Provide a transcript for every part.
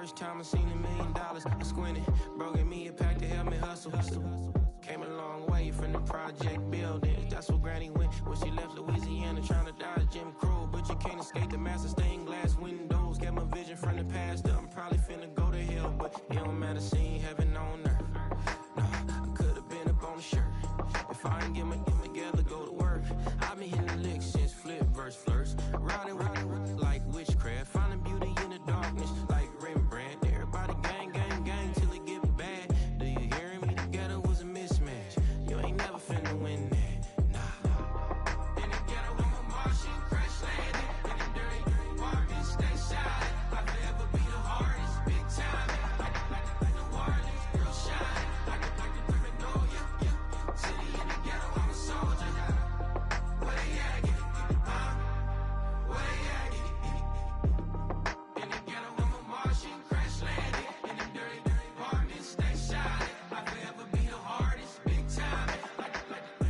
First time I seen $1 million, I squinted. Bro gave me a pack to help me hustle. Came a long way from the project buildings. That's where Granny went when she left Louisiana, trying to dodge Jim Crow. But you can't escape the master stained glass windows. Got my vision from the past. I'm probably finna go to hell, but it don't matter. Seeing heaven on earth. No, I could have been up on the shirt. If I ain't get my together, go to work. I've been hitting the licks since flip verse flirts. Riding like witchcraft, finding beauty in the darkness like Rembrandt. Everybody gang, gang, gang till it get bad. Do you hear me? Together was a mismatch. You ain't never finna win that. Nah. In the ghetto, I'm a Martian crash landing. In the dirty apartment, stay silent. I'll forever be the hardest, big time. Like the wireless, girl shine. Like the perfect door, yeah. City in the ghetto, I'm a soldier. Where they at? Get it, where they at? In the ghetto, I'm a Martian crash landing. In the dirty apartment, stay silent. I'll forever be the hardest, big time. Like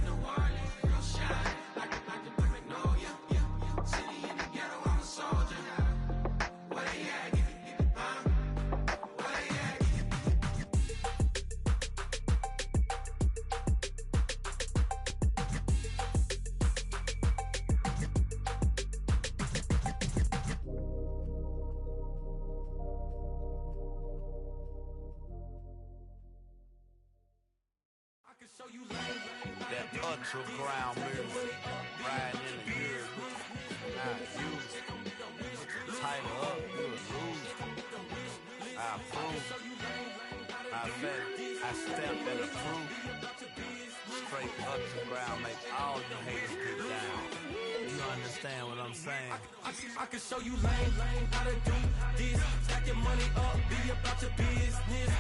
the wireless, girl shine. Like the perfect door, yeah. City in the ghetto, I'm a soldier. Where they at? Get it, where they at? I can show you That underground music, riding in the years, not used. Title up, you a lose. I approve. I bet, I step and approve. Straight underground, make all you haters get down. You understand what I'm saying? I can show you lame, how to do this. Stack your money up, be about your business.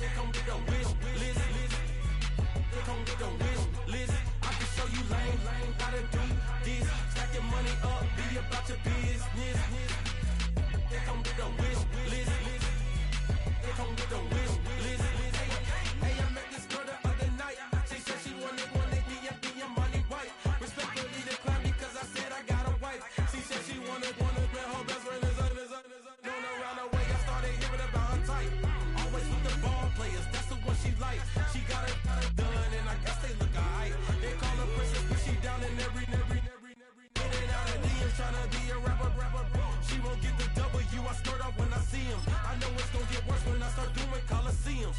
They come with a wish list. They come with a wish list. I can show you lame, how to do this. Stack your money up, be about your business. They come with a wish list. They come with a wish list. Hey, I met this girl the other night. She said she wanted me and be a money wife. Respectfully declined because I said I got a wife. She said she wanted man, her best friend is known around the way. I started hearing about her type. Always with the ball players, that's the one she likes. She got it done, and I guess they look alright. They call her princess, but she down in every. In and out of DMs, tryna be a rapper. She won't get the W, I skirt off when I see him. I know it's gonna get worse when I start doing Coliseums.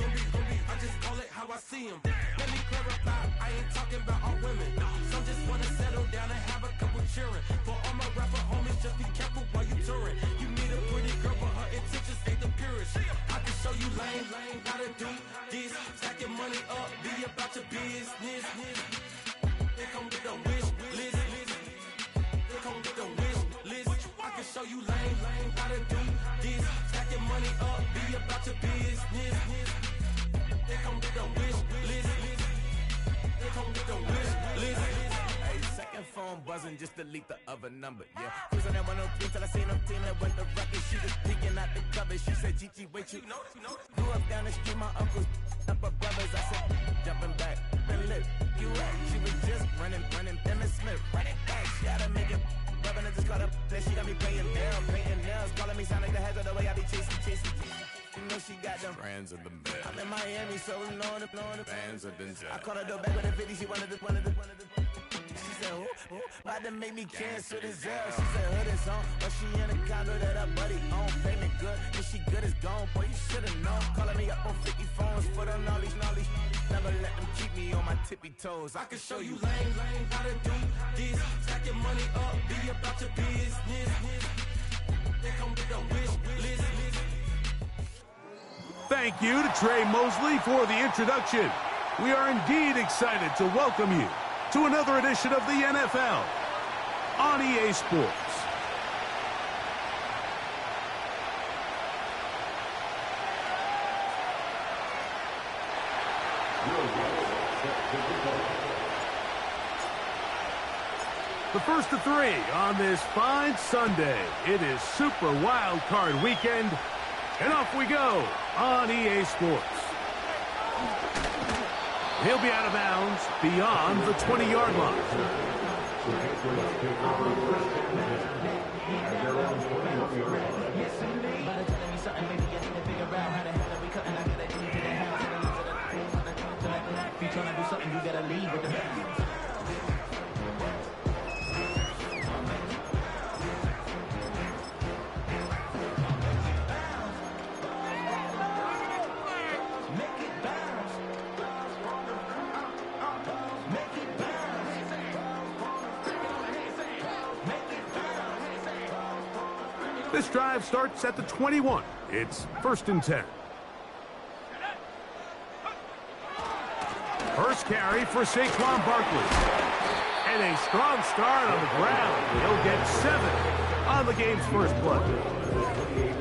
Gonna be, I just call it how I see him. Let me clarify, I ain't talking about all women. Some just wanna settle down and have a couple cheering. For all my rapper homies, just be careful while you touring. You need a pretty girl, but her intentions ain't the purest. I can show you lame, how to do this. Stack your money up, be about your business. They come with a wish list. They come with a wish list. I can show you lame, how to do this. Stack your money up, be about your business. They come with a wish list. They come with a wish list. Hey, second phone buzzing, just delete the other number, yeah. Cruising at 103 till I seen them teaming with the record. She was peeking out the cover. She said, Gigi, wait, you know. Grew up down the street, my uncles, up her brothers. I said, jumping back, been lit. You at? She was just running, Emmett Smith, running back. She had to make it. Rubbing it, just caught up. Then she got me paying nails, calling me sound like the heads of the way I be chasing. You know she got them Brands of the bed. I'm in Miami, so we know the Bands of the jet. I called her door back with a 50, she wanted the. She said, who? About to make me cancel this L. She said, hood is on, but she in a condo that her buddy own. Payment good, if she good is gone, boy, you should've known. Calling me up on 50 phones for the knowledge. Never let them keep me on my tippy toes. I can show you lame, how to do this. Stack your money up, be about your business. They come with a wish list. Thank you to Trey Mosley for the introduction. We are indeed excited to welcome you to another edition of the NFL on EA Sports. The first of three on this fine Sunday. It is Super Wildcard Weekend, and off we go on EA Sports. He'll be out of bounds beyond the 20-yard line. Better telling me something, maybe you need to figure out how the hell are we cutting. I gotta get into the house. If you trying to do something, you gotta leave with the bounce. This drive starts at the 21. It's 1st and 10. First carry for Saquon Barkley. And a strong start on the ground. He'll get 7 on the game's first play.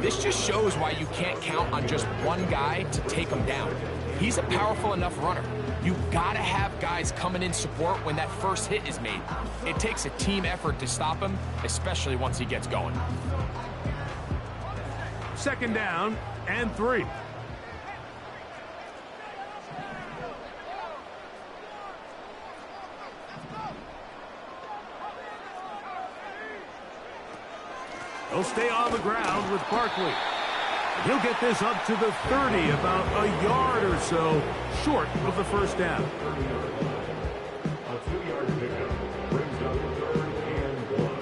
This just shows why you can't count on just one guy to take him down. He's a powerful enough runner. You gotta have guys coming in support when that first hit is made. It takes a team effort to stop him, especially once he gets going. 2nd down and 3. He'll stay on the ground with Barkley. He'll get this up to the 30, about a yard or so short of the first down. A 2-yard pickup brings up 3rd and 1.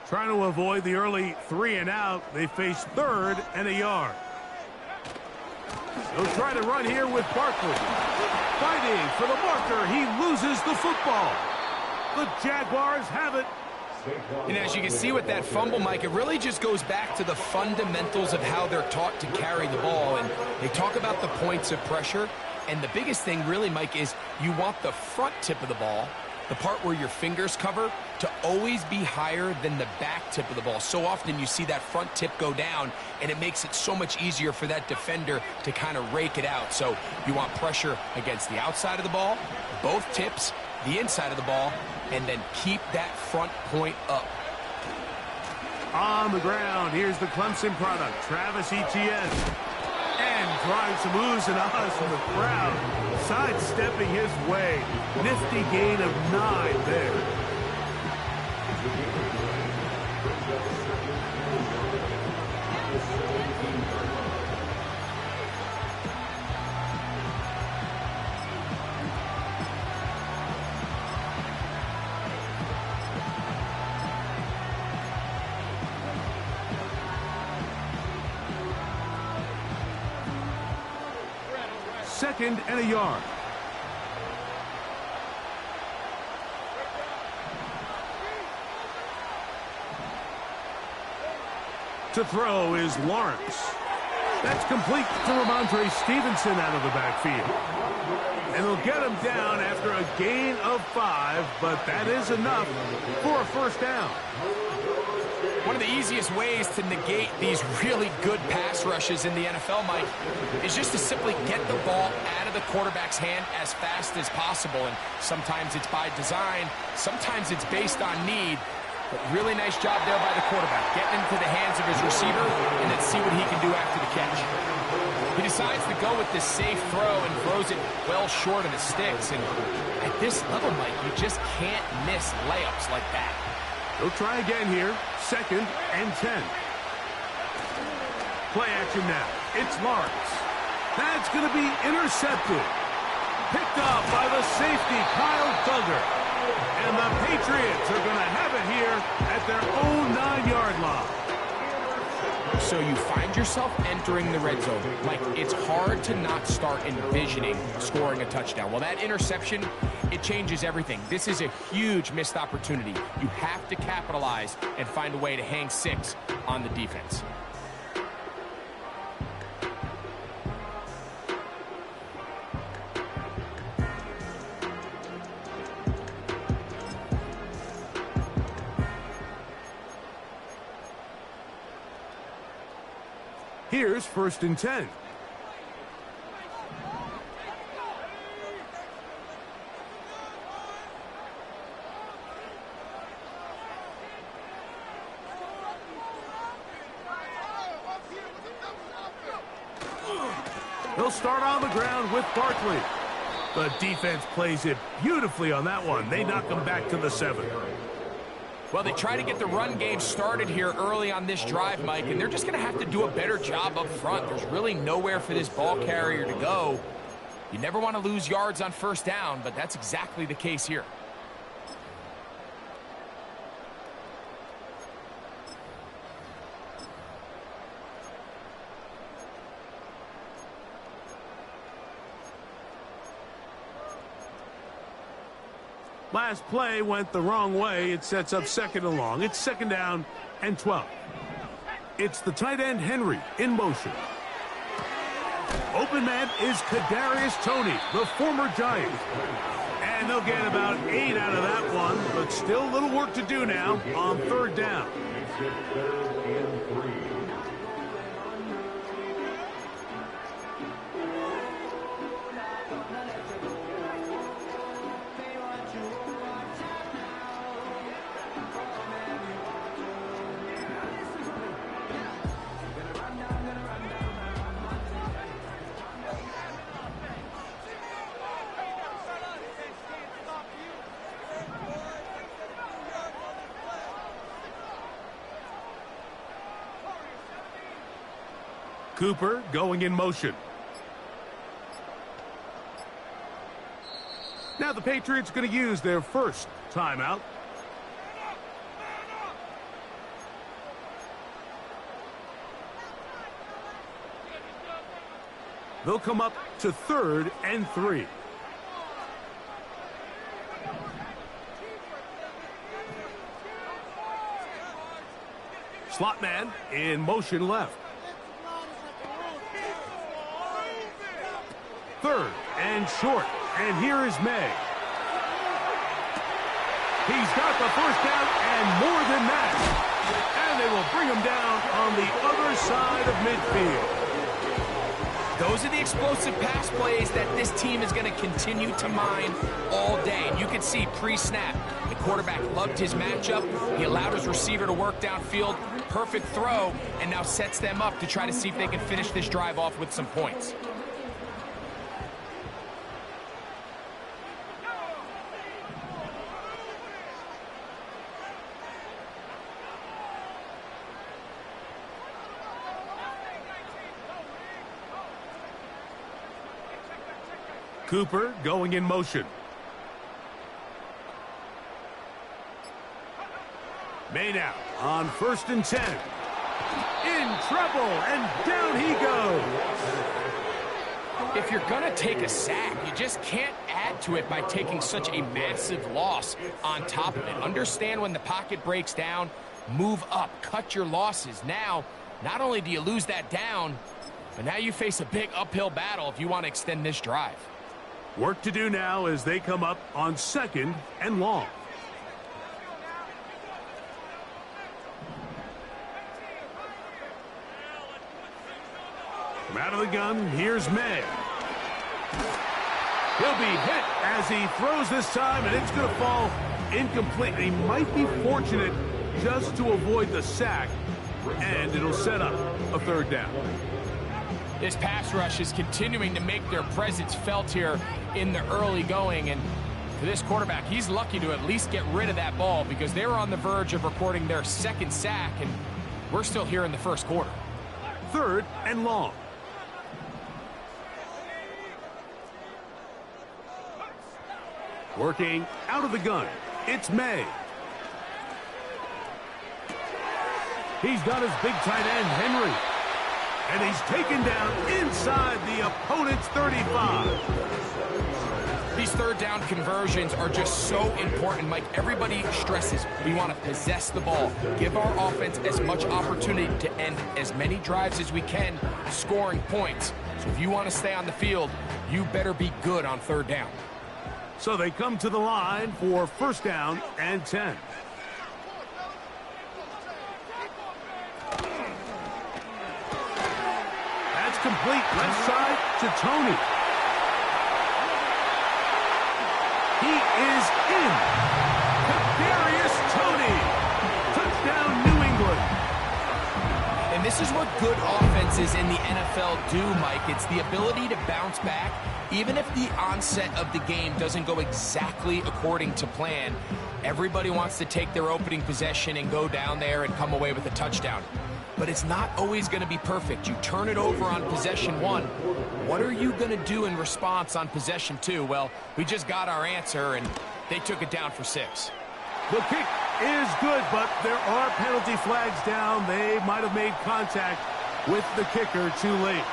Trying to avoid the early 3 and out, they face 3rd and a yard. He'll try to run here with Barkley. Fighting for the marker, he loses the football. The Jaguars have it. And as you can see with that fumble, Mike, it really just goes back to the fundamentals of how they're taught to carry the ball. And they talk about the points of pressure. And the biggest thing really, Mike, is you want the front tip of the ball, the part where your fingers cover, to always be higher than the back tip of the ball. So often you see that front tip go down, and it makes it so much easier for that defender to kind of rake it out. So you want pressure against the outside of the ball, both tips, the inside of the ball, and then keep that front point up. On the ground, here's the Clemson product, Travis Etienne. And trying some oohs and ahs from the crowd, sidestepping his way. Nifty gain of 9 there. Second and a yard. To throw is Lawrence. That's complete to Ramondre Stevenson out of the backfield. And they'll get him down after a gain of 5, but that is enough for a first down. One of the easiest ways to negate these really good pass rushes in the NFL, Mike, is just to simply get the ball out of the quarterback's hand as fast as possible. And sometimes it's by design, sometimes it's based on need. But really nice job there by the quarterback, getting into the hands of his receiver and then see what he can do after the catch. He decides to go with this safe throw and throws it well short of the sticks. And at this level, Mike, you just can't miss layups like that. He'll try again here. 2nd and 10. Play action now. It's Lawrence. That's going to be intercepted. Picked up by the safety, Kyle Duggar. And the Patriots are going to have it here at their own 9-yard line. So you find yourself entering the red zone. Like, it's hard to not start envisioning scoring a touchdown. Well, that interception, it changes everything. This is a huge missed opportunity. You have to capitalize and find a way to hang 6 on the defense. Here's 1st and 10. He'll start on the ground with Barkley. The defense plays it beautifully on that one. They knock him back to the 7. Well, they try to get the run game started here early on this drive, Mike, and they're just going to have to do a better job up front. There's really nowhere for this ball carrier to go. You never want to lose yards on first down, but that's exactly the case here. Last play went the wrong way. It sets up 2nd and long. It's 2nd down and 12. It's the tight end Henry in motion. Open man is Kadarius Toney, the former Giant. And they'll get about 8 out of that one, but still a little work to do now on 3rd down. Cooper going in motion. Now the Patriots going to use their first timeout. They'll come up to 3rd and 3. Slot man in motion left. 3rd and short. And here is May. He's got the first down and more than that. And they will bring him down on the other side of midfield. Those are the explosive pass plays that this team is going to continue to mine all day. And you can see pre-snap, the quarterback loved his matchup. He allowed his receiver to work downfield. Perfect throw, and now sets them up to try to see if they can finish this drive off with some points. Cooper going in motion. May now on 1st and 10. In trouble, and down he goes. If you're going to take a sack, you just can't add to it by taking such a massive loss on top of it. Understand when the pocket breaks down, move up, cut your losses. Now, not only do you lose that down, but now you face a big uphill battle if you want to extend this drive. Work to do now as they come up on 2nd and long. From out of the gun, here's May. He'll be hit as he throws this time, and it's going to fall incomplete. He might be fortunate just to avoid the sack, and it'll set up a 3rd down. This pass rush is continuing to make their presence felt here in the early going. And for this quarterback, he's lucky to at least get rid of that ball because they were on the verge of recording their 2nd sack, and we're still here in the 1st quarter. 3rd and long. Working out of the gun, it's May. He's got his big tight end, Henry. And he's taken down inside the opponent's 35. These 3rd down conversions are just so important, Mike. Everybody stresses we want to possess the ball, give our offense as much opportunity to end as many drives as we can, scoring points. So if you want to stay on the field, you better be good on 3rd down. So they come to the line for 1st down and 10. That's complete left side to Toney. He is in. Kadarius Toney. Touchdown, New England. And this this is what good offenses in the NFL do, Mike. It's the ability to bounce back, even if the onset of the game doesn't go exactly according to plan. Everybody wants to take their opening possession and go down there and come away with a touchdown. But it's not always going to be perfect. You turn it over on possession 1. What are you going to do in response on possession 2? Well, we just got our answer, and they took it down for 6. The kick is good, but there are penalty flags down. They might have made contact with the kicker too late.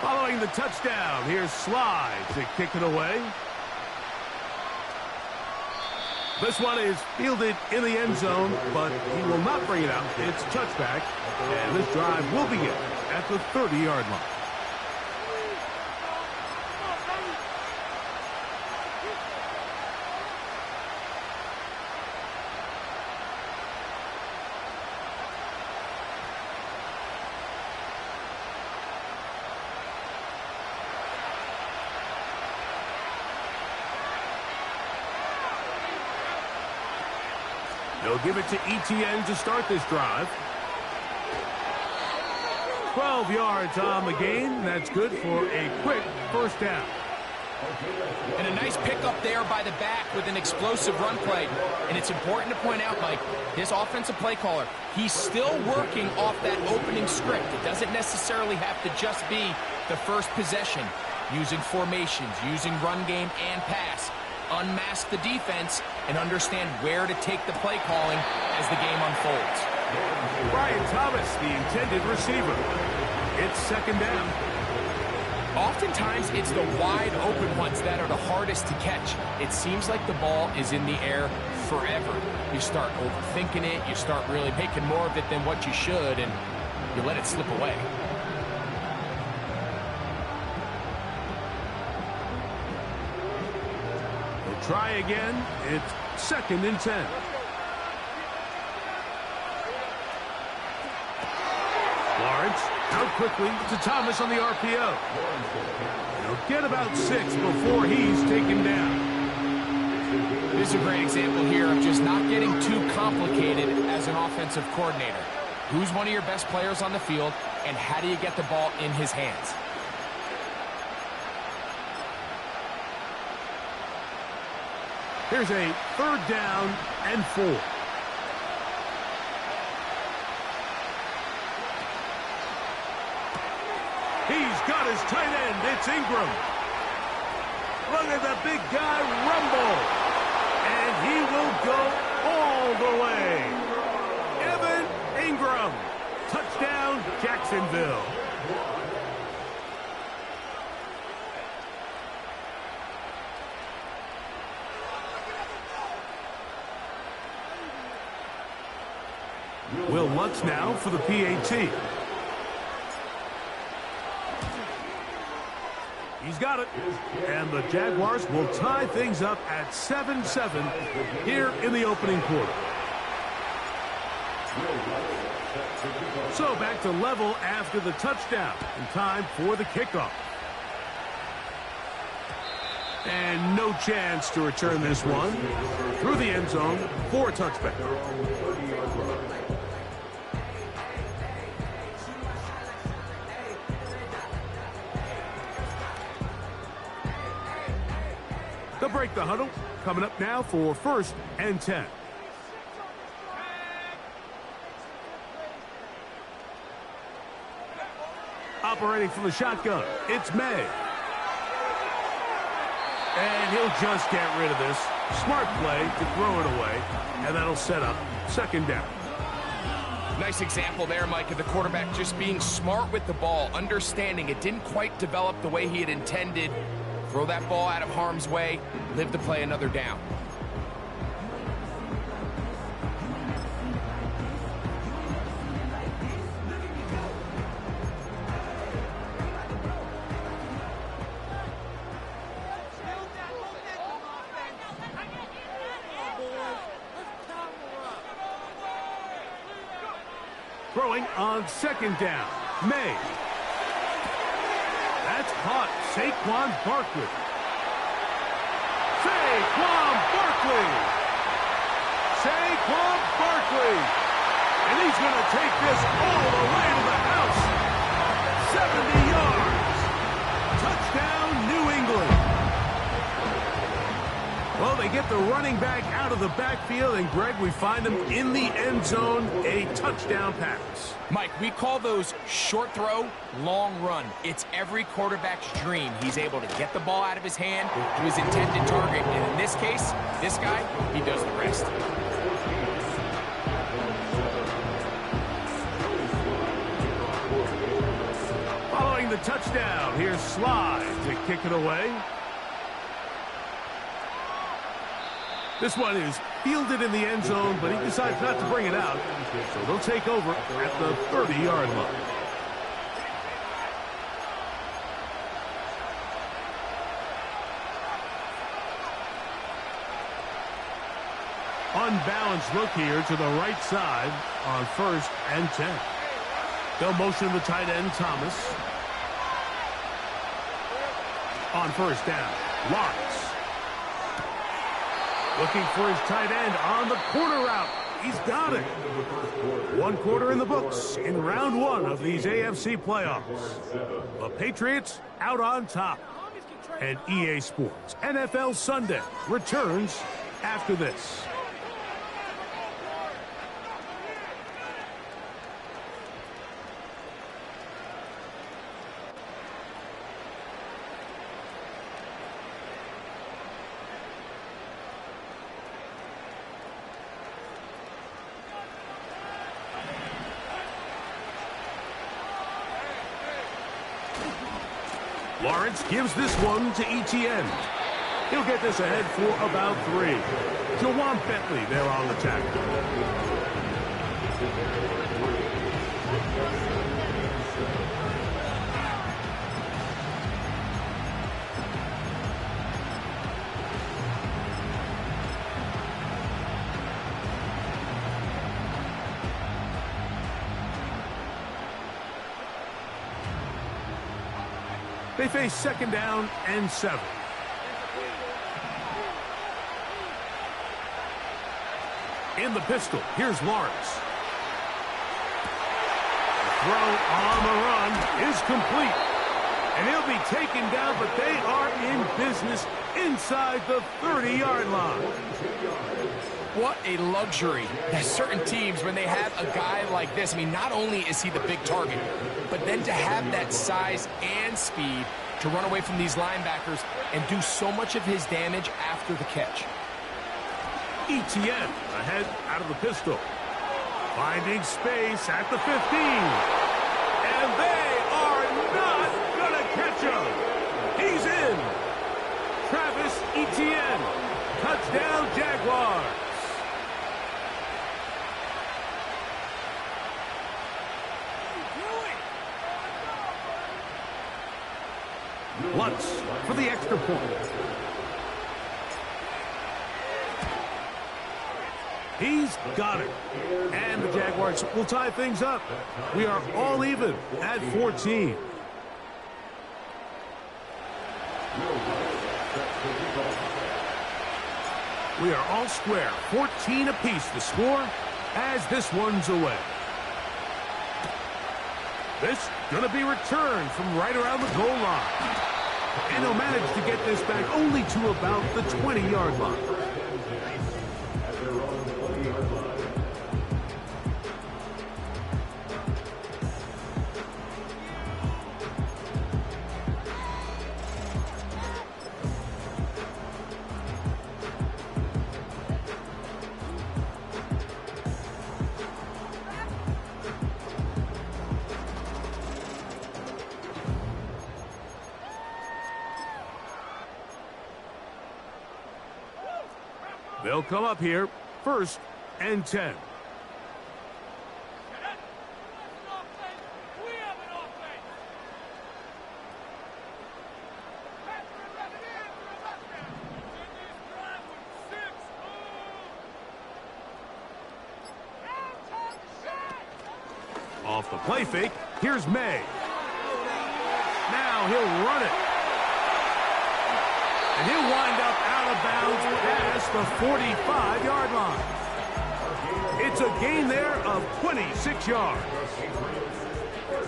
Following the touchdown, here's Sly to kick it away. This one is fielded in the end zone, but he will not bring it out. It's touchback, and this drive will begin at the 30-yard line. They'll give it to ETN to start this drive. 12 yards on the gain. That's good for a quick first down. And a nice pickup there by the back with an explosive run play. And it's important to point out, Mike, his offensive play caller, he's still working off that opening script. It doesn't necessarily have to just be the first possession. Using formations, using run game and pass. Unmask the defense and understand where to take the play calling as the game unfolds. Brian Thomas, the intended receiver. It's second down. Oftentimes, it's the wide open ones that are the hardest to catch. It seems like the ball is in the air forever. You start overthinking it, you start really making more of it than what you should, and you let it slip away. Try again. It's second and 10. Lawrence out quickly to Thomas on the RPO. He'll get about 6 before he's taken down. This is a great example here of just not getting too complicated as an offensive coordinator. Who's one of your best players on the field, and how do you get the ball in his hands? Here's a third down and 4. He's got his tight end. It's Ingram. Look at the big guy rumble. And he will go all the way. Evan Ingram. Touchdown, Jacksonville. Will Lutz now for the PAT. He's got it. And the Jaguars will tie things up at 7-7 here in the opening quarter. So back to level after the touchdown. And time for the kickoff. And no chance to return this one. Through the end zone for a touchback. They'll break the huddle. Coming up now for 1st and 10. Operating from the shotgun, it's May. And he'll just get rid of this. Smart play to throw it away. And that'll set up second down. Nice example there, Mike, of the quarterback just being smart with the ball, understanding it didn't quite develop the way he had intended. Throw that ball out of harm's way, live to play another down. Throwing on second down, May. That's caught. Saquon Barkley. Saquon Barkley. going to take this all the way to the house. 70 yards. Touchdown, New England. Well, they get the running back out of the backfield, and, Greg, we find him in the end zone, a touchdown pass. Mike, we call those short throw, long run. It's every quarterback's dream. He's able to get the ball out of his hand to his intended target, and in this case, this guy, he does the rest. Following the touchdown, here's Slide to kick it away. This one is fielded in the end zone, but he decides not to bring it out. So they'll take over at the 30-yard line. Unbalanced look here to the right side on 1st and 10. They'll motion the tight end, Thomas. On 1st down, Lawrence. Looking for his tight end on the corner route. He's got it. 1 quarter in the books in round 1 of these AFC playoffs. The Patriots out on top. And EA Sports NFL Sunday returns after this. Lawrence gives this one to Etienne. He'll get this ahead for about 3. Jawan Bentley there on the tackle. They face 2nd down and 7. In the pistol, here's Lawrence. The throw on the run is complete. And he'll be taken down, but they are in business inside the 30-yard line. What a luxury. There's certain teams, when they have a guy like this, I mean, not only is he the big target, but then to have that size and speed to run away from these linebackers and do so much of his damage after the catch. Etienne ahead out of the pistol. Finding space at the 15. And they are not going to catch him. He's in. Travis Etienne. Touchdown, Jaguars. Lutz for the extra point. He's got it. And the Jaguars will tie things up. We are all even at 14. We are all square. 14 apiece the score as this one's away. This going to be returned from right around the goal line. And he'll manage to get this back only to about the 20-yard line. They'll come up here, 1st and 10. Off the play fake, here's May. Now he'll run it. And he'll wind up out of bounds past the 45-yard line. It's a gain there of 26 yards.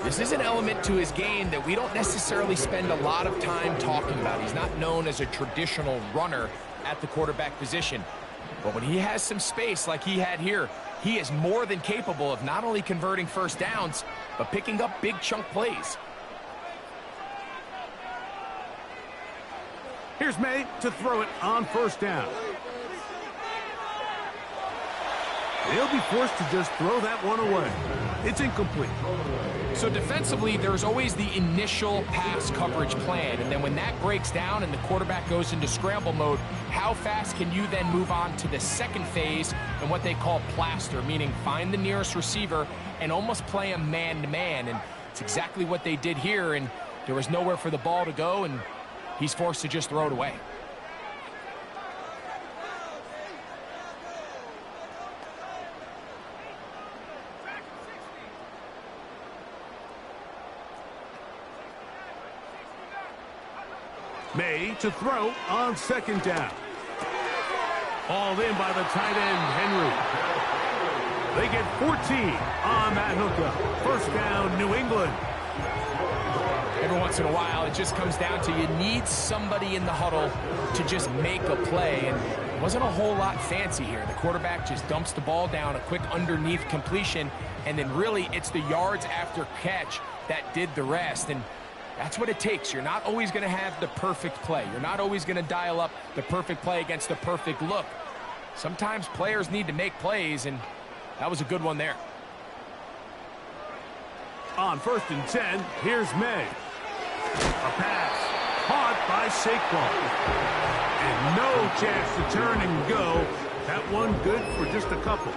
This is an element to his game that we don't necessarily spend a lot of time talking about. He's not known as a traditional runner at the quarterback position. But when he has some space like he had here, he is more than capable of not only converting first downs, but picking up big chunk plays. Here's May to throw it on first down. They'll be forced to just throw that one away. It's incomplete. So defensively, there's always the initial pass coverage plan, and then when that breaks down and the quarterback goes into scramble mode, how fast can you then move on to the second phase and what they call plaster, meaning find the nearest receiver and almost play him man-to-man, and it's exactly what they did here, and there was nowhere for the ball to go, and he's forced to just throw it away. May to throw on second down. Hauled in by the tight end, Henry. They get 14 on that hookup. First down, New England. Every once in a while, it just comes down to you need somebody in the huddle to just make a play, and it wasn't a whole lot fancy here. The quarterback just dumps the ball down, a quick underneath completion, and then really it's the yards after catch that did the rest, and that's what it takes. You're not always going to have the perfect play. You're not always going to dial up the perfect play against the perfect look. Sometimes players need to make plays, and that was a good one there. On 1st and 10, here's May. A pass caught by Saquon. And no chance to turn and go. That one good for just a couple.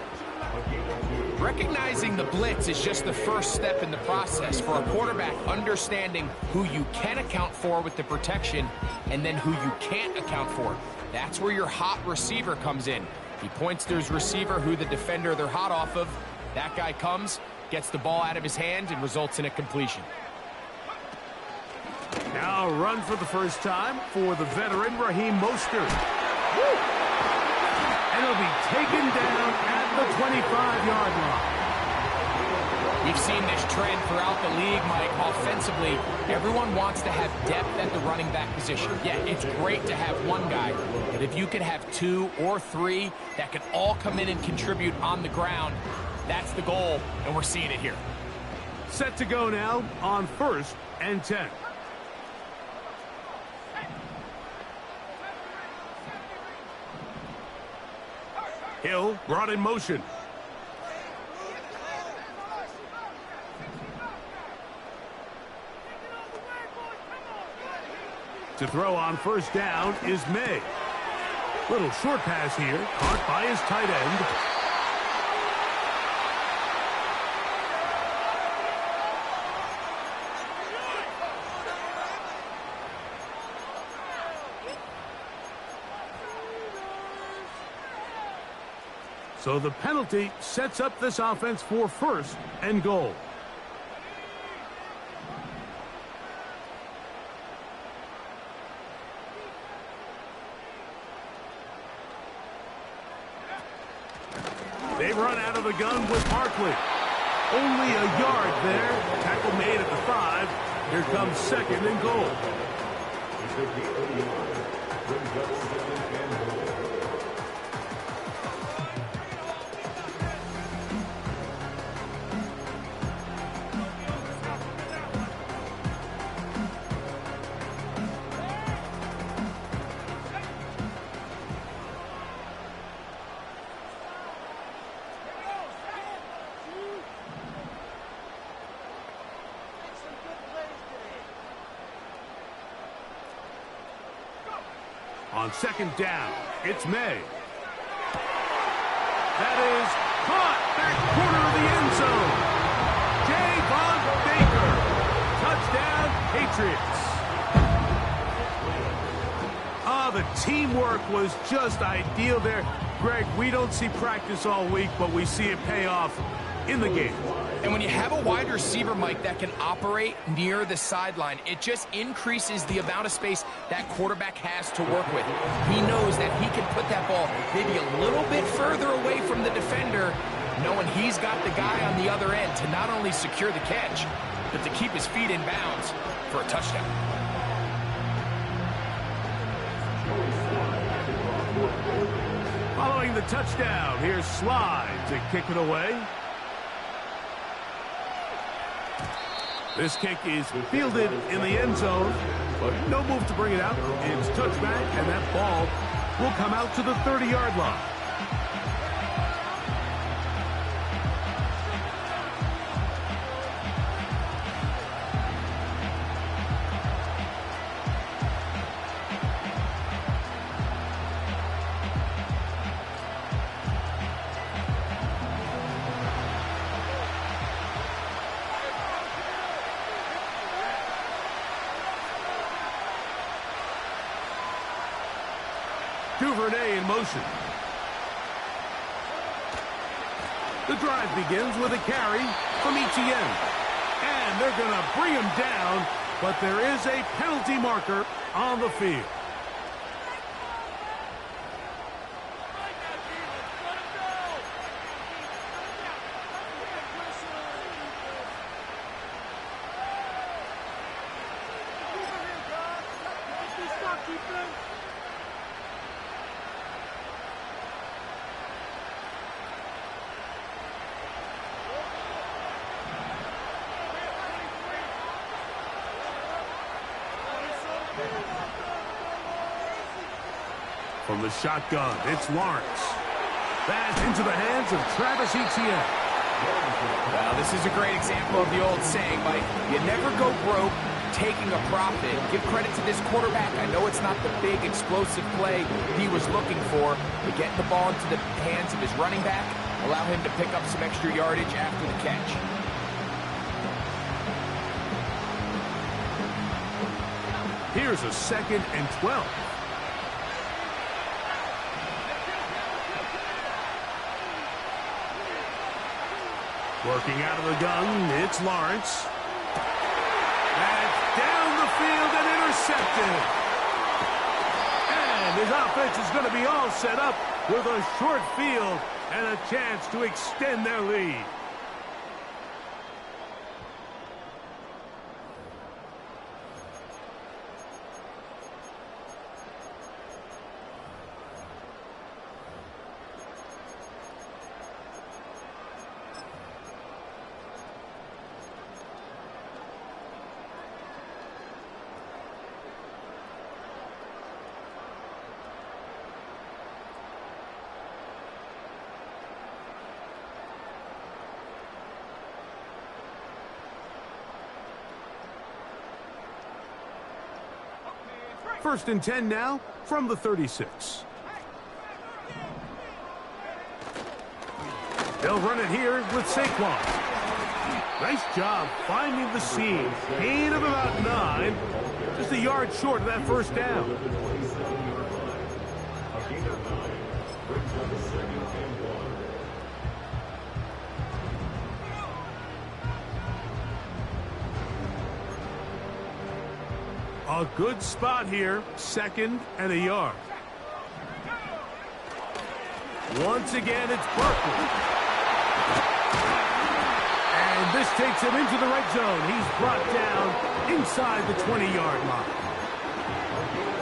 Recognizing the blitz is just the first step in the process for a quarterback, understanding who you can account for with the protection and then who you can't account for. That's where your hot receiver comes in. He points to his receiver, who the defender they're hot off of. That guy comes, gets the ball out of his hand, and results in a completion. Now a run for the first time for the veteran Raheem Mostert. Woo! And he'll be taken down at the 25-yard line. We've seen this trend throughout the league, Mike. Offensively, everyone wants to have depth at the running back position. Yeah, it's great to have one guy, but if you could have 2 or 3 that can all come in and contribute on the ground, that's the goal, and we're seeing it here. Set to go now on 1st and 10. Hill brought in motion. To throw on first down is May. Little short pass here, caught by his tight end. So the penalty sets up this offense for 1st and goal. They run out of the gun with Barkley. Only a yard there. Tackle made at the 5. Here comes 2nd and goal. On 2nd down, it's May. That is caught back corner of the end zone. Jay Von Baker, touchdown Patriots. The teamwork was just ideal there. Greg, we don't see practice all week, but we see it pay off in the game. And when you have a wide receiver, Mike, that can operate near the sideline, it just increases the amount of space that quarterback has to work with. He knows that he can put that ball ball maybe a little bit further away from the defender, knowing he's got the guy on the other end to not only secure the catch, but to keep his feet in bounds for a touchdown. Following the touchdown, here's Slide to kick it away. This kick is fielded in the end zone, but no move to bring it out. It's touchback, and that ball will come out to the 30-yard line. Duvernay in motion. The drive begins with a carry from Etienne. And they're going to bring him down, but there is a penalty marker on the field. From the shotgun, it's Lawrence. That's into the hands of Travis Etienne. Well, this is a great example of the old saying, Mike. You never go broke taking a profit. Give credit to this quarterback. I know it's not the big, explosive play he was looking for, but getting the ball into the hands of his running back, allow him to pick up some extra yardage after the catch. Here's a 2nd and 12. Working out of the gun, it's Lawrence. That's down the field and intercepted. And his offense is going to be all set up with a short field and a chance to extend their lead. First and 10 now from the 36. They'll run it here with Saquon. Nice job finding the seam. Gain of about 9. Just a yard short of that first down. A good spot here, 2nd and a yard. Once again, it's Barkley. And this takes him into the red zone. He's brought down inside the 20-yard line.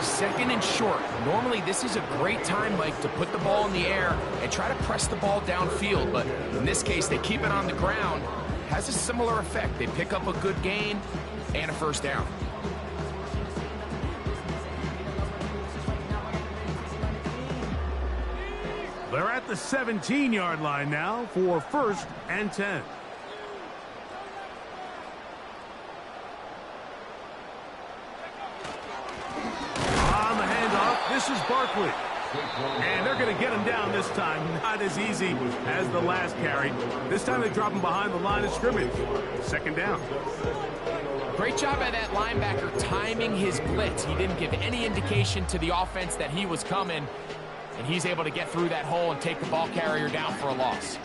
2nd and short. Normally, this is a great time, Mike, to put the ball in the air and try to press the ball downfield. But in this case, they keep it on the ground. Has a similar effect. They pick up a good gain and a first down. They're at the 17-yard line now for 1st and 10. On the handoff, this is Barkley. And they're going to get him down this time. Not as easy as the last carry. This time they drop him behind the line of scrimmage. 2nd down. Great job by that linebacker timing his blitz. He didn't give any indication to the offense that he was coming. And he's able to get through that hole and take the ball carrier down for a loss.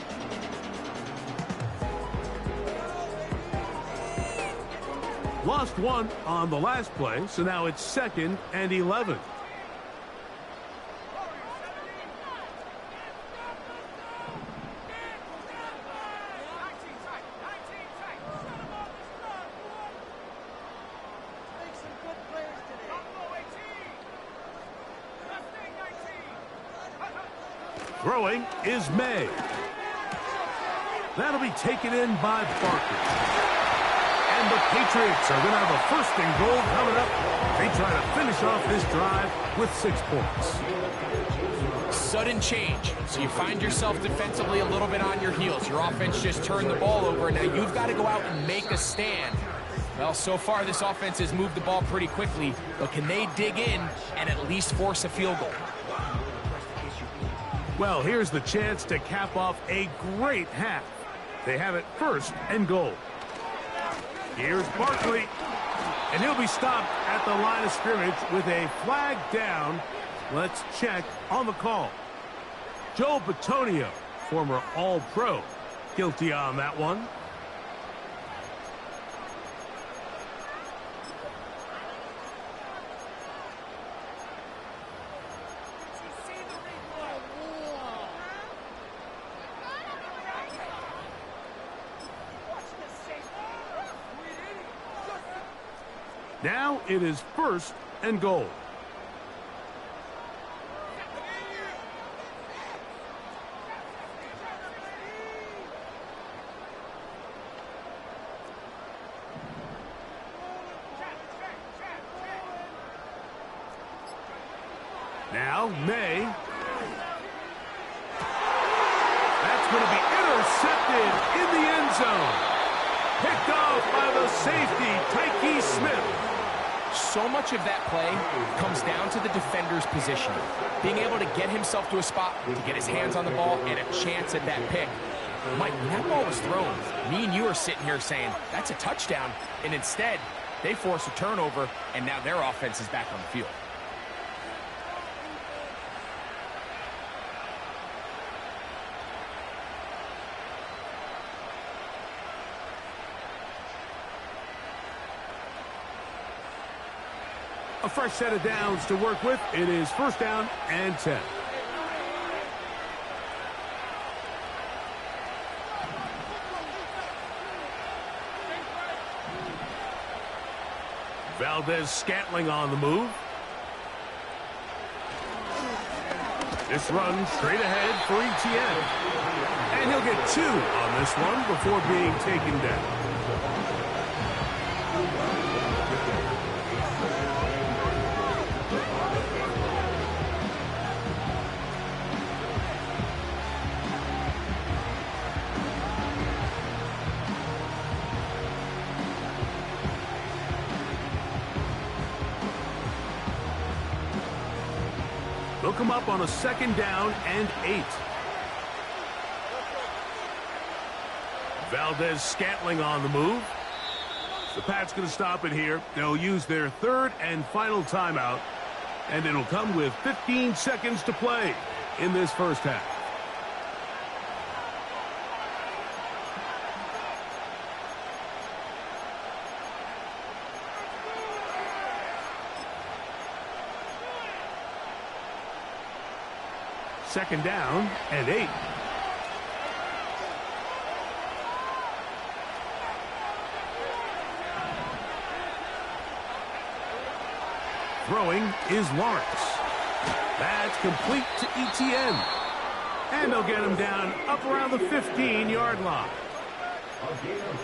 Lost 1 on the last play, so now it's 2nd and 11. Throwing is May. That'll be taken in by Barker. And the Patriots are going to have a 1st and goal coming up. They try to finish off this drive with 6 points. Sudden change. So you find yourself defensively a little bit on your heels. Your offense just turned the ball over. Now you've got to go out and make a stand. Well, so far this offense has moved the ball pretty quickly, but can they dig in and at least force a field goal? Well, here's the chance to cap off a great half. They have it 1st and goal. Here's Barkley, and he'll be stopped at the line of scrimmage with a flag down. Let's check on the call. Joe Bitonio, former All-Pro, guilty on that one. Now it is 1st and goal. Now May. That's going to be intercepted in the end zone. Picked off by the safety, Tyke Smith. So much of that play comes down to the defender's positioning. Being able to get himself to a spot, to get his hands on the ball, and a chance at that pick. Mike, when that ball was thrown, me and you are sitting here saying, that's a touchdown. And instead, they force a turnover, and now their offense is back on the field. A fresh set of downs to work with. It is 1st down and 10. Valdez-Scantling on the move. This run straight ahead for Etienne. And he'll get 2 on this one before being taken down. They'll come up on a 2nd down and 8. Valdez-Scantling on the move. The Pats going to stop it here. They'll use their 3rd and final timeout, and it'll come with 15 seconds to play in this 1st half. Second down and 8. Throwing is Lawrence. That's complete to Etienne. And they'll get him down up around the 15-yard line.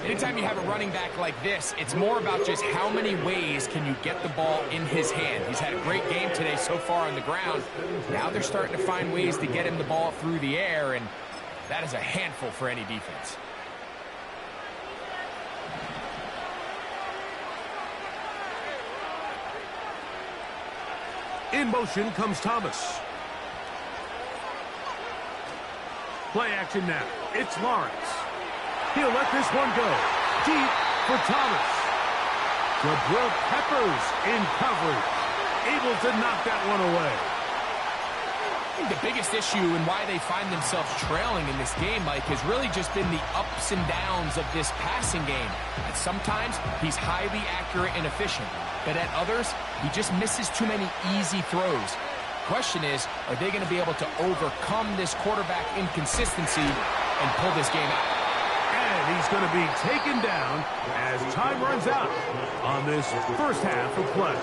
Anytime you have a running back like this, it's more about just how many ways can you get the ball in his hand. He's had a great game today so far on the ground. Now they're starting to find ways to get him the ball through the air, and that is a handful for any defense. In motion comes Thomas. Play action now. It's Lawrence. He'll let this one go. Deep for Thomas. Jabril Peppers in coverage. Able to knock that one away. I think the biggest issue and why they find themselves trailing in this game, Mike, has really just been the ups and downs of this passing game. And sometimes he's highly accurate and efficient, but at others, he just misses too many easy throws. Question is, are they going to be able to overcome this quarterback inconsistency and pull this game out? And he's going to be taken down as time runs out on this 1st half of play.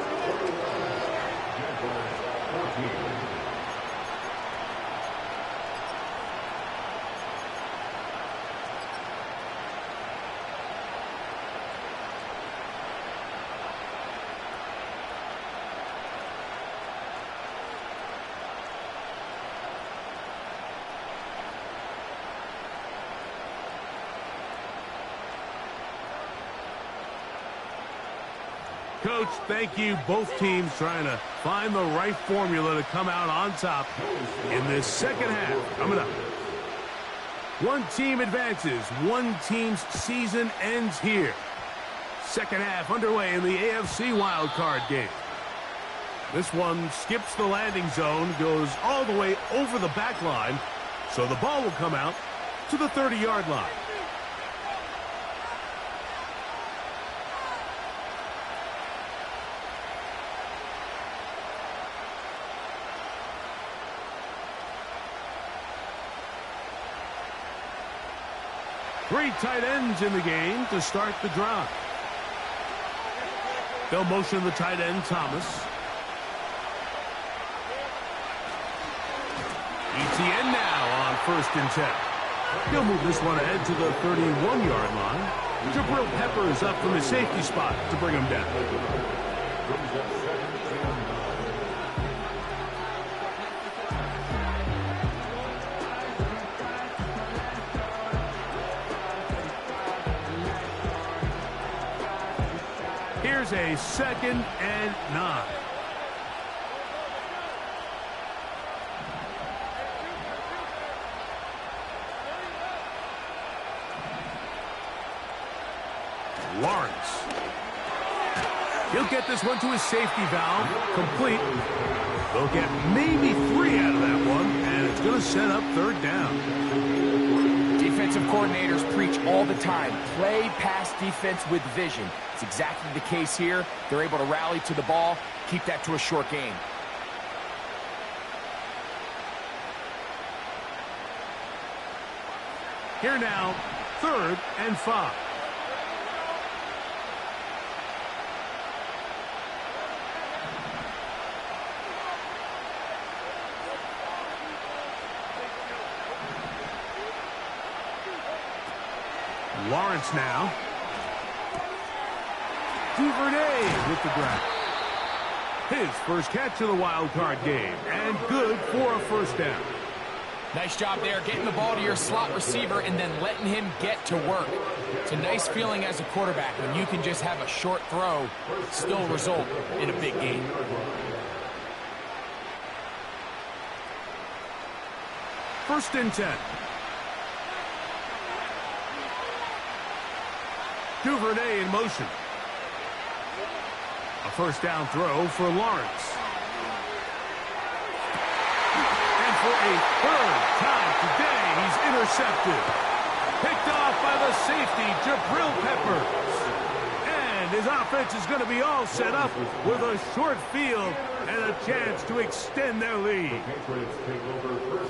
Coach, thank you. Both teams trying to find the right formula to come out on top in this second half. Coming up. One team advances. One team's season ends here. Second half underway in the AFC Wildcard game. This one skips the landing zone, goes all the way over the back line, so the ball will come out to the 30-yard line. Three tight ends in the game to start the drive. They'll motion the tight end, Thomas. ETN now on 1st and 10. He'll move this one ahead to the 31-yard line. Jabril Peppers up from his safety spot to bring him down. Here's a 2nd and 9. Lawrence. He'll get this one to his safety valve. Complete. They'll get maybe 3 out of that one, and it's going to set up 3rd down. Defensive coordinators preach all the time, play pass defense with vision. It's exactly the case here. They're able to rally to the ball, keep that to a short gain. Here now, 3rd and 5. Lawrence now. Duvernay with the grab. His first catch of the wild card game, and good for a 1st down. Nice job there, getting the ball to your slot receiver and then letting him get to work. It's a nice feeling as a quarterback when you can just have a short throw, still result in a big game. First and 10. Duvernay in motion. A 1st down throw for Lawrence. And for a 3rd time today, he's intercepted. Picked off by the safety, Jabril Peppers. And his offense is going to be all set up with a short field and a chance to extend their lead.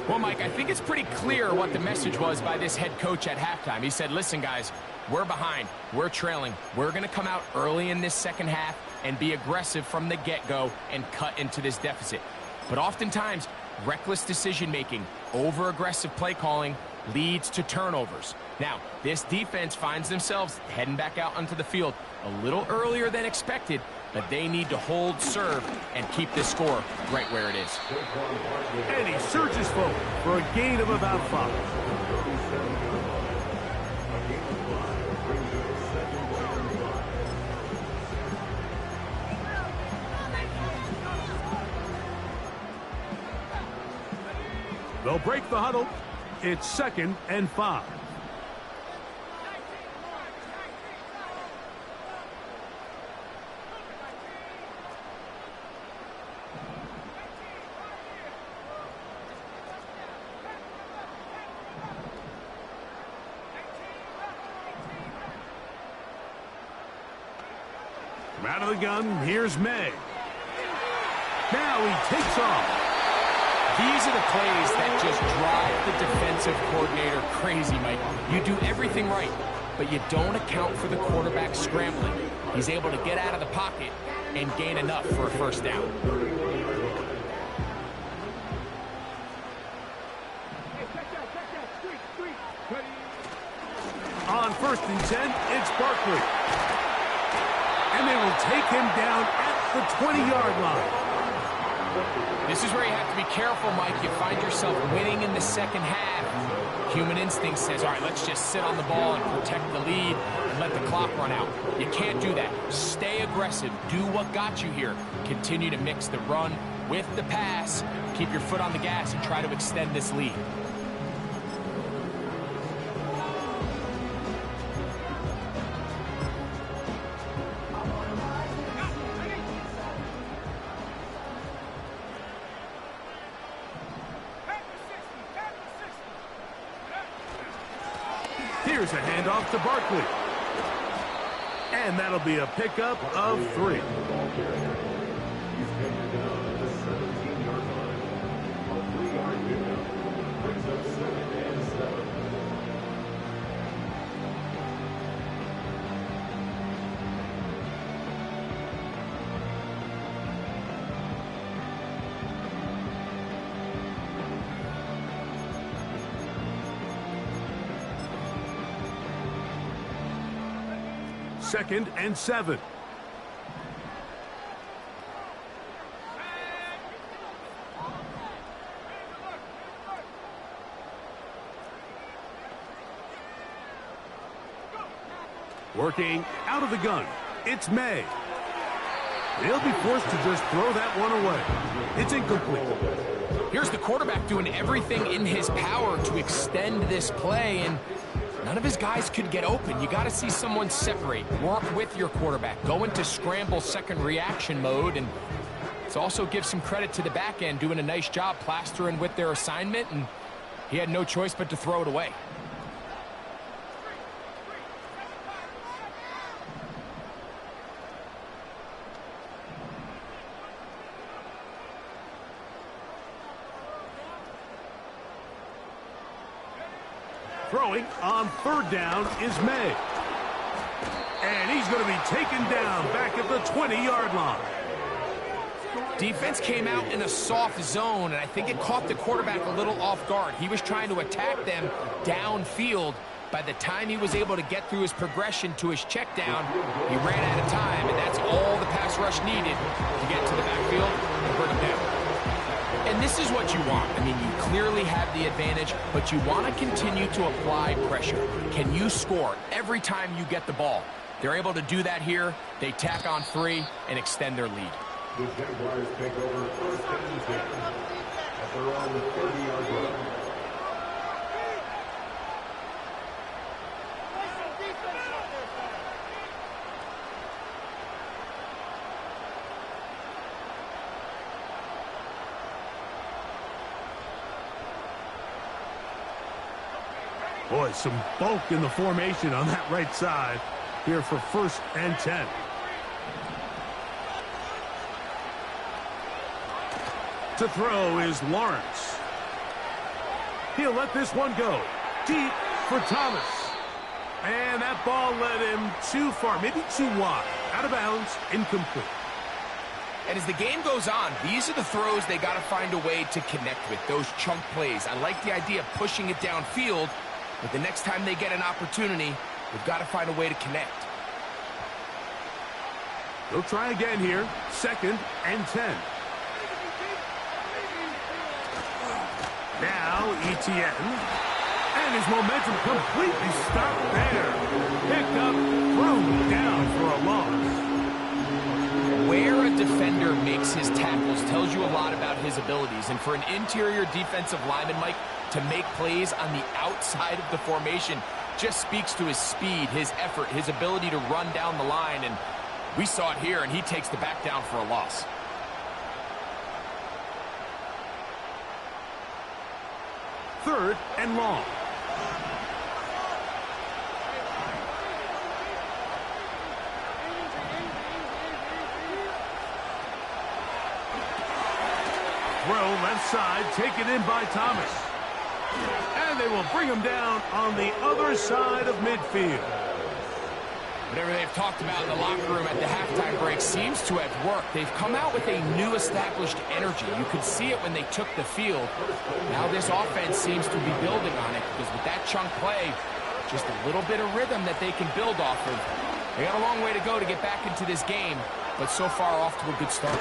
Well, Mike, I think it's pretty clear what the message was by this head coach at halftime. He said, listen, guys, we're behind. We're trailing. We're going to come out early in this second half and be aggressive from the get-go and cut into this deficit. But oftentimes, reckless decision-making, over-aggressive play calling leads to turnovers. Now, this defense finds themselves heading back out onto the field a little earlier than expected, but they need to hold serve and keep this score right where it is. And he surges forward for a gain of about 5. They'll break the huddle. It's 2nd and 5. From out of the gun, here's May. Now he takes off. These are the plays that just drive the defensive coordinator crazy, Mike. You do everything right, but you don't account for the quarterback scrambling. He's able to get out of the pocket and gain enough for a 1st down. On 1st and 10, it's Barkley. And they will take him down at the 20-yard line. This is where you have to be careful, Mike. You find yourself winning in the second half. Human instinct says, all right, let's just sit on the ball and protect the lead and let the clock run out. You can't do that. Stay aggressive. Do what got you here. Continue to mix the run with the pass. Keep your foot on the gas and try to extend this lead. Here's a handoff to Barkley. And that'll be a pickup of 3. He's taken down at the 17-yard line. A 3-yard pickup brings up 2nd and 7. Second and 7. Working out of the gun. It's May. He'll be forced to just throw that one away. It's incomplete. Here's the quarterback doing everything in his power to extend this play, and none of his guys could get open. You got to see someone separate, work with your quarterback, go into scramble second reaction mode, and let's also give some credit to the back end doing a nice job plastering with their assignment, and he had no choice but to throw it away. Throwing on 3rd down is May. And he's going to be taken down back at the 20-yard line. Defense came out in a soft zone, and I think it caught the quarterback a little off guard. He was trying to attack them downfield. By the time he was able to get through his progression to his check down, he ran out of time, and that's all the pass rush needed to get to the backfield and bring him down. And this is what you want. I mean, you clearly have the advantage, but you want to continue to apply pressure. Can you score every time you get the ball? They're able to do that here. They tack on 3 and extend their lead. The Jaguars take over 1st and 10 at their own 30-yard line. Boy, some bulk in the formation on that right side here for 1st and 10. To throw is Lawrence. He'll let this one go. Deep for Thomas. And that ball led him too far, maybe too wide. Out of bounds, incomplete. And as the game goes on, these are the throws they got to find a way to connect with, those chunk plays. I like the idea of pushing it downfield, but the next time they get an opportunity, they've got to find a way to connect. They'll try again here. 2nd and 10. Now Etienne. And his momentum completely stopped there. Picked up, thrown down for a loss. Where a defender makes his tackles tells you a lot about his abilities. And for an interior defensive lineman, Mike, to make plays on the outside of the formation just speaks to his speed, his effort, his ability to run down the line. And we saw it here, and he takes the back down for a loss. Third and long. Throw left side, taken in by Thomas. And they will bring him down on the other side of midfield. Whatever they've talked about in the locker room at the halftime break seems to have worked. They've come out with a new established energy. You could see it when they took the field. Now this offense seems to be building on it because with that chunk play, just a little bit of rhythm that they can build off of. They got a long way to go to get back into this game, but so far off to a good start.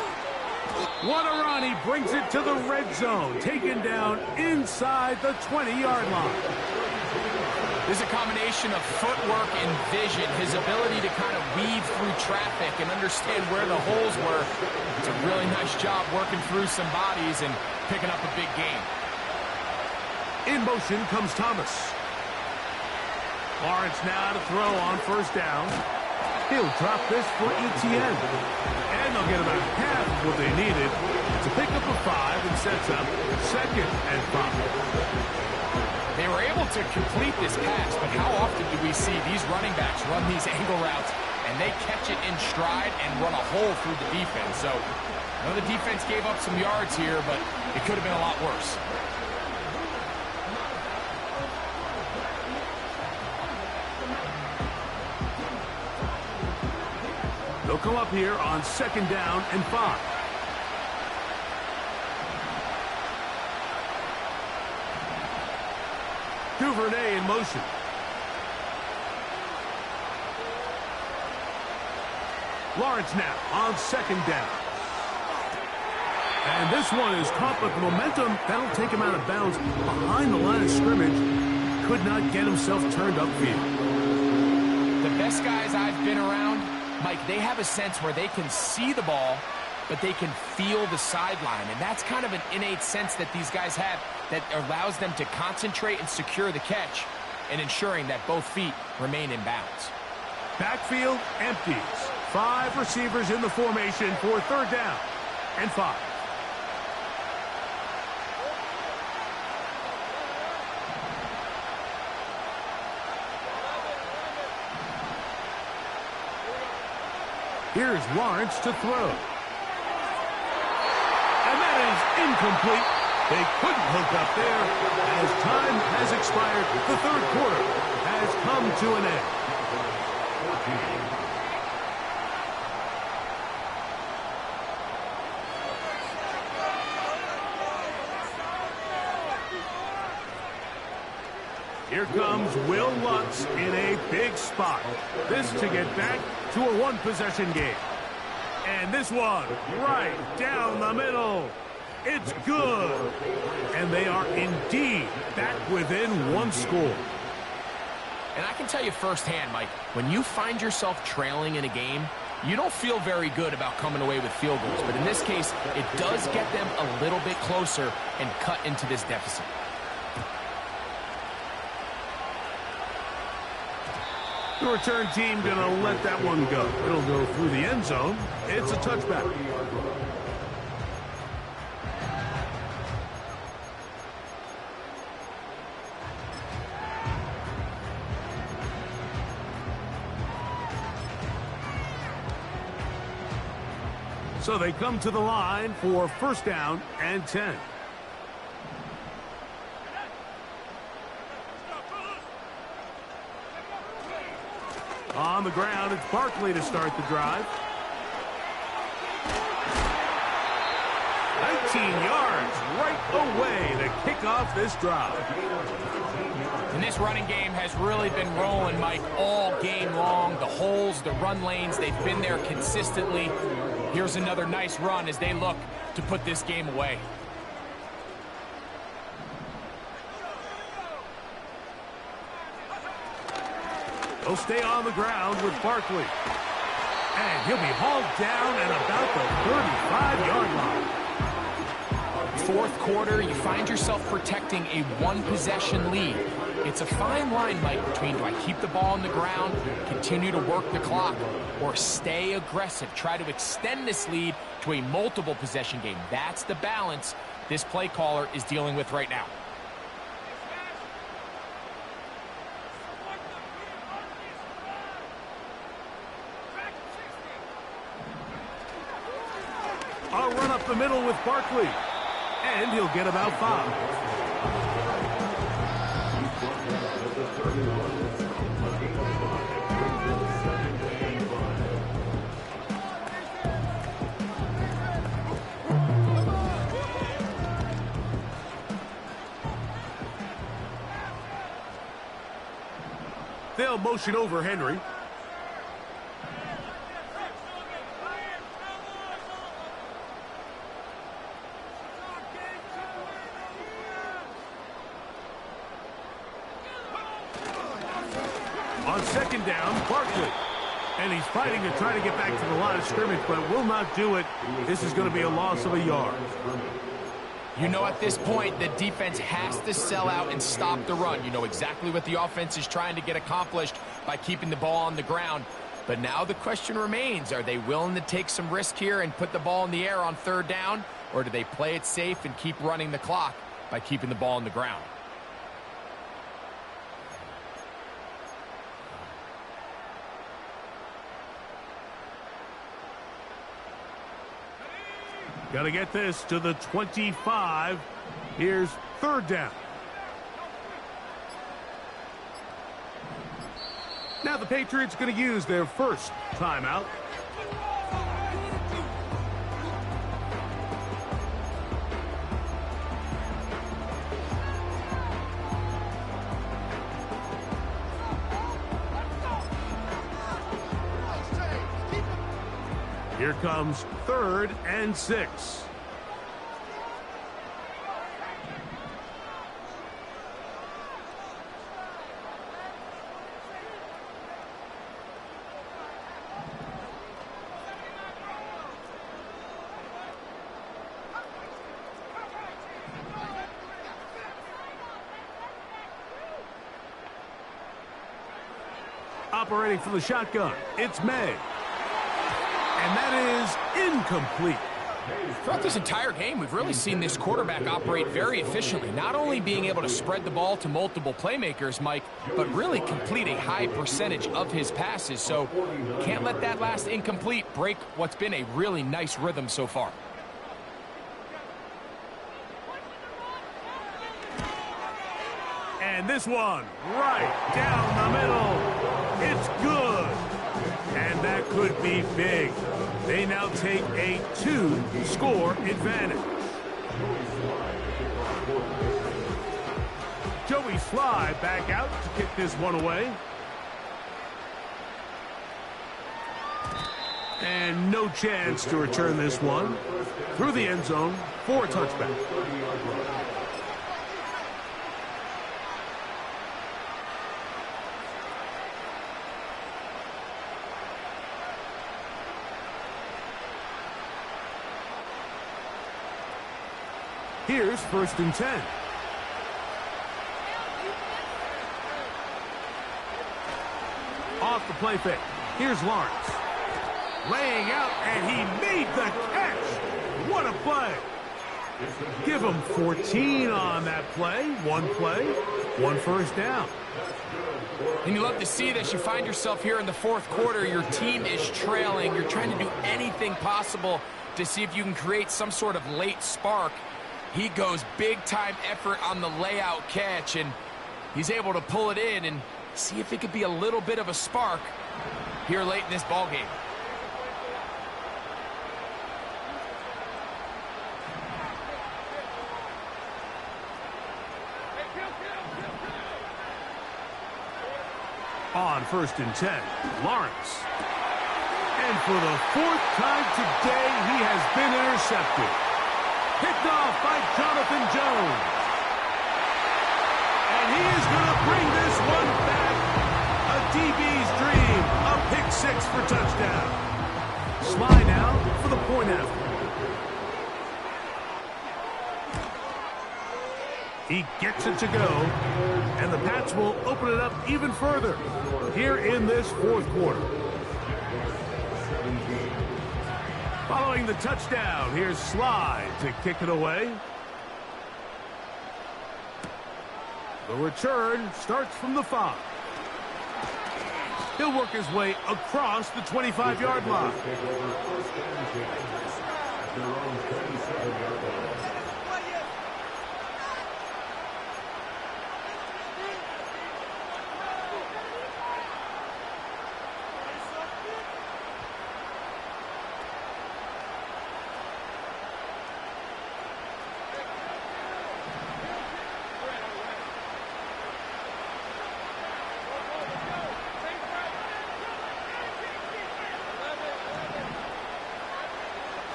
What a run. He brings it to the red zone. Taken down inside the 20-yard line. There's a combination of footwork and vision, his ability to kind of weave through traffic and understand where the holes were. It's a really nice job working through some bodies and picking up a big gain. In motion comes Thomas. Lawrence now to throw on first down. He'll drop this for ETN. And they'll get about half of what they needed to pick up a 5 and sets up 2nd and 5. They were able to complete this pass, but how often do we see these running backs run these angle routes and they catch it in stride and run a hole through the defense? So I know the defense gave up some yards here, but it could have been a lot worse. They'll come up here on 2nd down and 5. Duvernay in motion. Lawrence now on 2nd down. And this one is caught, but the momentum, that'll take him out of bounds behind the line of scrimmage. Could not get himself turned upfield. The best guys I've been around, Mike, they have a sense where they can see the ball, but they can feel the sideline. And that's kind of an innate sense that these guys have that allows them to concentrate and secure the catch and ensuring that both feet remain in bounds. Backfield empties. 5 receivers in the formation for 3rd down and 5. Here's Lawrence to throw. And that is incomplete. They couldn't hook up there. As time has expired, the 3rd quarter has come to an end. Here comes Will Lutz in a big spot. This to get back to a 1-possession game. And this one right down the middle. It's good. And they are indeed back within 1 score. And I can tell you firsthand, Mike, when you find yourself trailing in a game, you don't feel very good about coming away with field goals. But in this case, it does get them a little bit closer and cut into this deficit. The return team going to let that one go. It'll go through the end zone. It's a touchback. So they come to the line for 1st down and 10. On the ground, it's Barkley to start the drive. 19 yards right away to kick off this drive. And this running game has really been rolling, Mike, all game long. The holes, the run lanes, they've been there consistently. Here's another nice run as they look to put this game away. He'll stay on the ground with Barkley. And he'll be hauled down at about the 35-yard line. 4th quarter, you find yourself protecting a 1-possession lead. It's a fine line, Mike, between do I keep the ball on the ground, continue to work the clock, or stay aggressive, try to extend this lead to a multiple-possession game. That's the balance this play caller is dealing with right now. I'll run up the middle with Barkley. And he'll get about 5. They'll motion over Henry. on second down, Barkley. And he's fighting to try to get back to the line of scrimmage, but will not do it. This is going to be a loss of a yard. You know, at this point, the defense has to sell out and stop the run. You know exactly what the offense is trying to get accomplished by keeping the ball on the ground. But now the question remains, are they willing to take some risk here and put the ball in the air on third down? Or do they play it safe and keep running the clock by keeping the ball on the ground? Got to get this to the 25. Here's third down. Now the Patriots going to use their first timeout. Here comes 3rd and 6. Operating from the shotgun, it's May. And that is incomplete. Throughout this entire game, we've really seen this quarterback operate very efficiently, not only being able to spread the ball to multiple playmakers, Mike, but really complete a high percentage of his passes. So can't let that last incomplete break what's been a really nice rhythm so far. And this one right down the middle. It's good. And that could be big. They now take a 2-score advantage. Joey Sly back out to kick this one away. And no chance to return this one through the end zone for a touchback. Here's 1st and 10. Off the play fake. Here's Lawrence. Laying out, and he made the catch. What a play. Give him 14 on that play. One 1st down. And you love to see this. You find yourself here in the 4th quarter. Your team is trailing. You're trying to do anything possible to see if you can create some sort of late spark. He goes big-time effort on the layout catch, and he's able to pull it in and see if it could be a little bit of a spark here late in this ballgame. On 1st and 10, Lawrence. And for the 4th time today, he has been intercepted. Picked off by Jonathan Jones. And he is going to bring this one back. A DB's dream. A pick 6 for touchdown. Sly now for the point after. He gets it to go. And the Pats will open it up even further here in this 4th quarter. Following the touchdown, here's Sly to kick it away. The return starts from the 5. He'll work his way across the 25-yard line.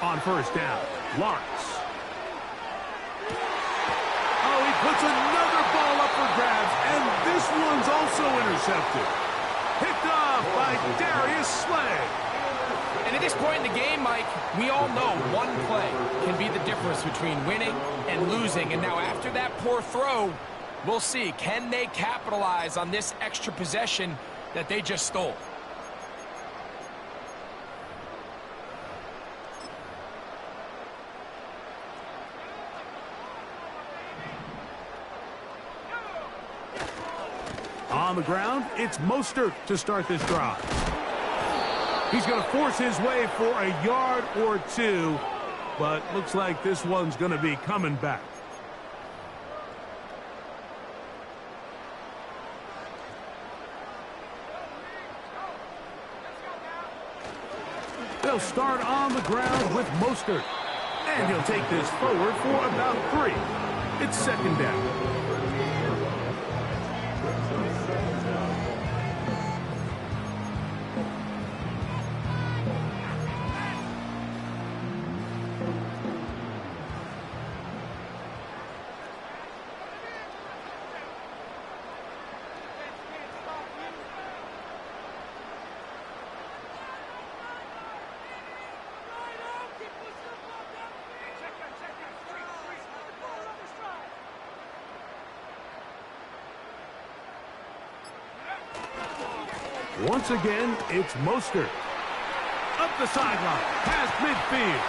On 1st down, Lawrence. Oh, he puts another ball up for grabs, and this one's also intercepted. Darius Slay. And at this point in the game, Mike, we all know one play can be the difference between winning and losing. And now after that poor throw, we'll see, can they capitalize on this extra possession that they just stole? On the ground, it's Mostert to start this drive. He's going to force his way for a yard or two, but looks like this one's going to be coming back. They'll start on the ground with Mostert, and he'll take this forward for about 3. It's second down. Once again, it's Mostert. Up the sideline, past midfield.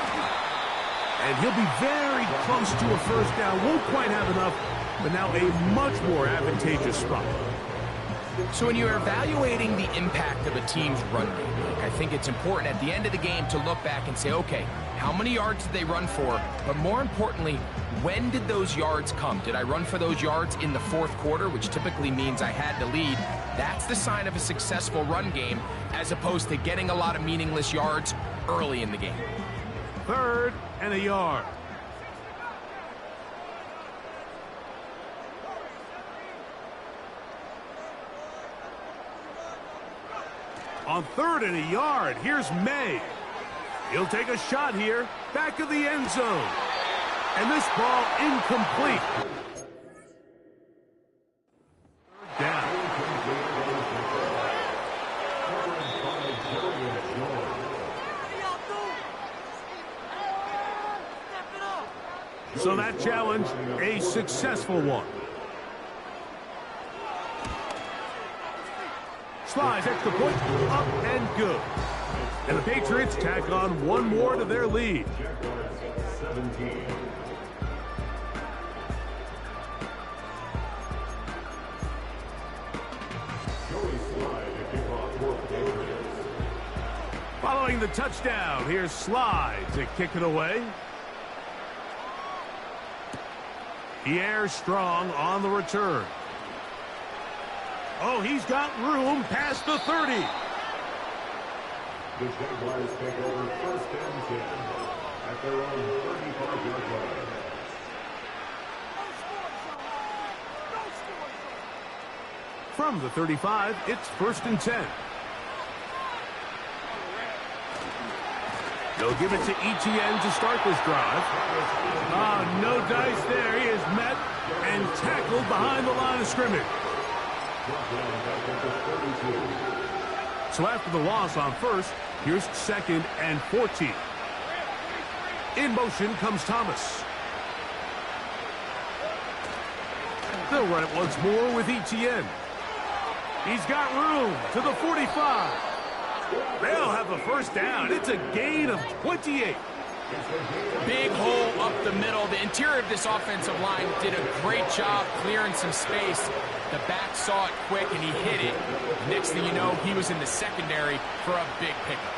And he'll be very close to a first down. Won't quite have enough, but now a much more advantageous spot. So when you're evaluating the impact of a team's run game, I think it's important at the end of the game to look back and say, okay, how many yards did they run for? But more importantly, when did those yards come? Did I run for those yards in the fourth quarter, which typically means I had to lead? That's the sign of a successful run game, as opposed to getting a lot of meaningless yards early in the game. 3rd and a yard. On 3rd and a yard, here's May. He'll take a shot here, back of the end zone. And this ball incomplete. Down. So that challenge, a successful one. Slides extra point, up and good. And the Patriots tack on one more to their lead. 17. Following the touchdown, here's Slide to kick it away. Pierre Strong on the return. Oh, he's got room past the 30. The Jaguars take over 1st and 10 at their own 35-yard line. From the 35, it's 1st and 10. They'll give it to Etienne to start this drive. No dice there. He is met and tackled behind the line of scrimmage. So after the loss on 1st, here's 2nd and 14. In motion comes Thomas. They'll run it once more with Etienne. He's got room to the 45. They'll have the first down. It's a gain of 28. Big hole up the middle. The interior of this offensive line did a great job clearing some space. The back saw it quick, and he hit it. Next thing you know, he was in the secondary for a big pickup.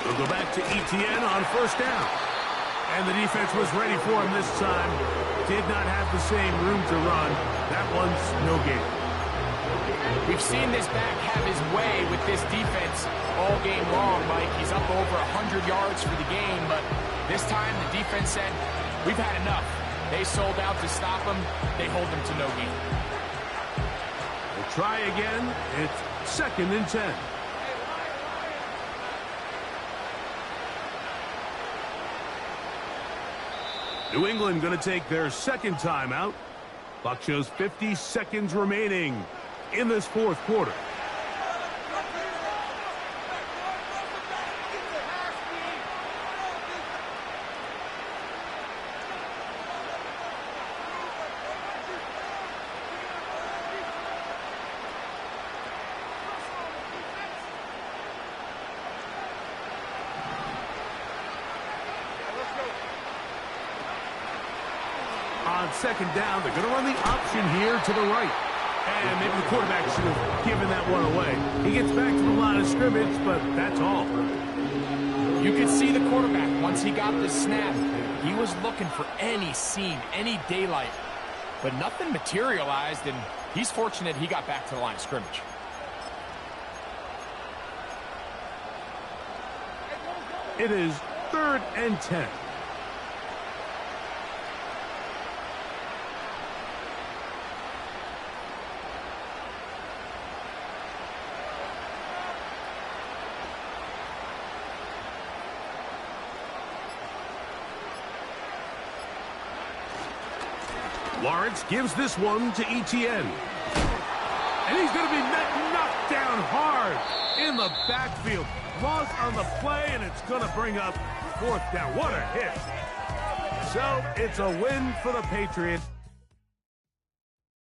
We'll go back to Etienne on 1st down. And the defense was ready for him this time. Did not have the same room to run. That one's no gain. We've seen this back have his way with this defense all game long, Mike. He's up over 100 yards for the game, but this time the defense said, we've had enough. They sold out to stop him. They hold him to no gain. We'll try again. It's 2nd and 10. New England going to take their second timeout. Clock shows 50 seconds remaining in this fourth quarter. On second down, they're going to run the option here to the right. And maybe the quarterback should have given that one away. He gets back to the line of scrimmage, but that's all. You could see the quarterback, once he got the snap, he was looking for any seam, any daylight. But nothing materialized, and he's fortunate he got back to the line of scrimmage. It is 3rd and 10. Lawrence gives this one to Etienne. And he's going to be knocked down hard in the backfield. Loss on the play, and it's going to bring up 4th down. What a hit. So it's a win for the Patriots.